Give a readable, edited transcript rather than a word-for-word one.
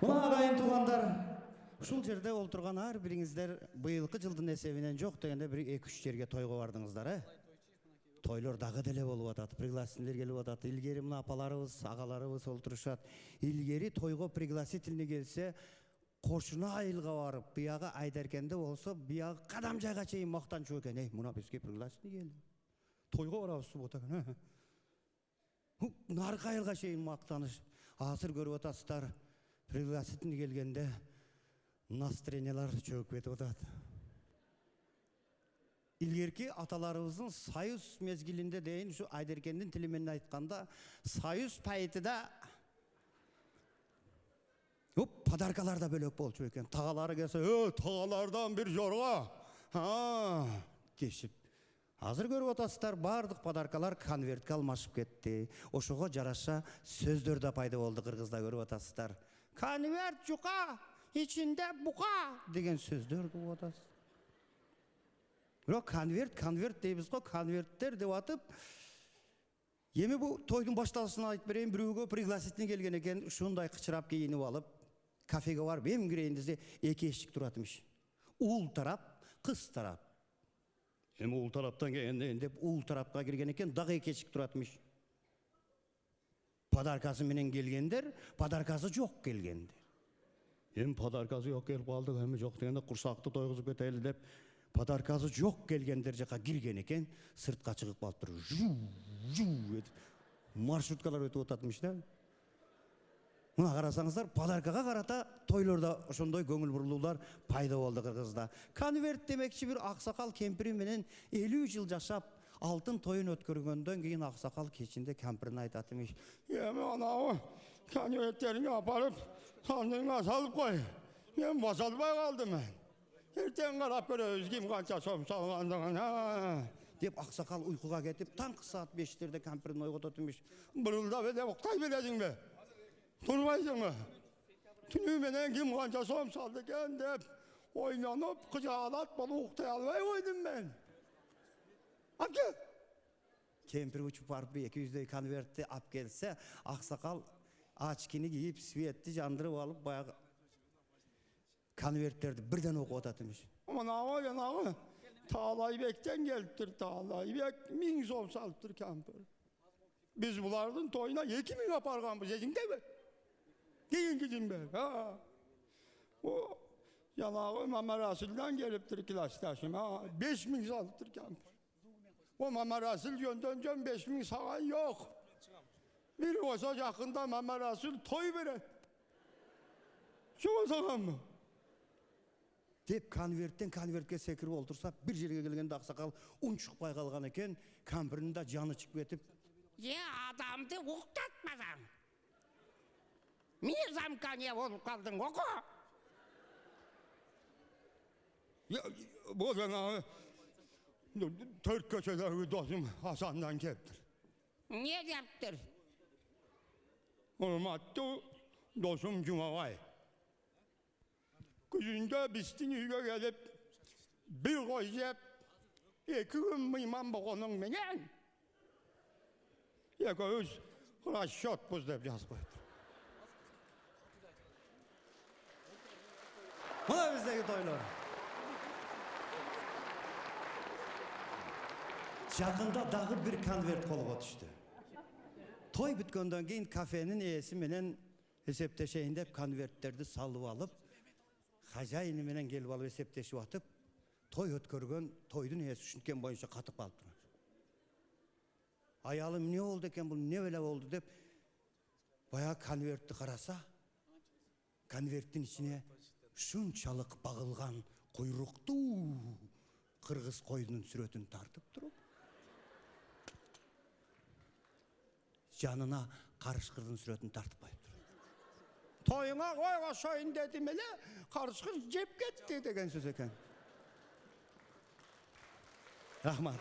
Мына ағайын туғандар, ушул жерде олтурган ар бириңиздер быйылкы жылдын эсебинен жок дегенде бир 2-3 жерге тойго бардыңыздар, Тойлор дагы деле болуп атат, пригласительдер келип атат. Илгери мына апаларыбыз, агаларыбыз олтурушат. Илгери тойго пригласительный келсе, кошуна айылга барып, биягы Айдаркенде болсо, биягы кадам жайга чейин мактанчу экен. Эй, мына бизге пригласительный келди. Тойго барабыз деп атат. Наркы айылга чейин мактаныш. Азыр көрүп атасыздар. Пригласительный келгенде настроениялар чөгүп кетип атат. Илгерки аталарыбыздын союз мезгилинде дейин ушу Айдаркендин тили менен айтканда союз пайтыда подаркалар да бөлөк болчу экен. Тагалары келсе, тагалардан бир жорго. Кешип. Азыр көрүп атасыздар, бардык подаркалар конвертке алмашып кетти. Ошого жараша сөздөр да пайда болду кыргызда көрүп атасыздар. Конверт жука, ичинде бука деген сөздөр көрүп атасыз. Бирок конверт дейбиз го, конверттер деп атып, эми бу тойдун башталышын айтып берейин, бирөөгө пригласительный келген экен, ушундай кычырап кийинип алып, кафеге барып, эми кирейин десе, 2 эшик туратмыш. Уул тарап, кыз тарап. Эми уул тараптан келгенден деп, уул тарапка кирген экен, дагы 2 эшик туратмыш. Подаркасы менен келгендер, подаркасы жок келгендер. Эми подаркасы жок келип калдык, эми жок дегенде курсакты тойгузуп кетели деп, подаркасы жок келгендер жака кирген экен, сыртка чыгып калып туруп, жуу этип, маршруткалар өтүп ататмыш да. Мына карасаңыздар, подаркага карата тойлордо ошондой көңүл бурулуулар пайда болду кыргызда. Конверт демекчи бир аксакал кемпири менен 50 жыл жашап, алтын тоюн өткөргөндөн кийин аксакал кечинде кемпирине айтатмыш. Эми анау конверттериңи апарып, сандыгыңа салып кой. Мен басалбай калдым. Эртең карап көрөбүз ким канча сом салгандыгын. Деп аксакал уйкуга кетип, таңкы саат 5-терде кемпирин ойгототмуш. Бырылдап эле уктай бересиңби? Турбайсыңбы? Түнү менен ким канча сом салды экен деп ойнонуп, кыжаалат болуп уктай албай койдум мен. Аке. Кемпир учуп барып 200 конвертти алып келсе, аксакал ачкини кийип, светти жандырып алып, баягы конверттерди бирден окуп ататмыш. Мына жанагы Таалайбектен келиптир, Таалайбек 1000 сом салыптыр кемпир. Биз булардын тоюна 2000 апарганбыз, эсиңдеби? Кийинки жимбе. О, жанагы Мамарасылдан келиптир классташым, 5000 салыптыр кемпир. O Mamarasil jön 5000 sagan yok. Bir olsa yakında Mamarasil toy verir. Şu sagan mı? Dep konvertten konvertke sekirip oltursa bir жерге келгенде аксакал унчукпай калган экен, кампирдин да жаны чыгып кетип, адамды уктатпасаң. Мен замкание болуп калдың, оку. Bu жанагы Төрт köşedeki dostum Hasan'dan geliptir. Ne geliptir? Hurmatlı dostum Cumabay. Kızında bizden üye gelip bir koyacak 2 gün mıyman boğunun menen. Yakıyoruz raşot buz deyip yaz koydu. Buna bizdeki toylar. Жақында дағы bir конверт қолға түшті. Той бүткөндөн кейін кафенин ээси менен эсептешейин деп конверттерди салып алып, хажайыны менен келип алып эсептешип атып, той өткөргөн тойдун ээси ушинткен боюнча катып калып турат. Аялым не болду экен, бул не беле болду деп баягы конвертти караса, конверттин ичине шунчалык багылган куйруктуу кыргыз койдунун сүрөтүн тартып туруп, жанына карышкырдын сүрөтүн тартып коюп турат. Тоюңа кой ошоюн дедим эле, карышкыр жеп кетти деген сөз экен. Рахмат.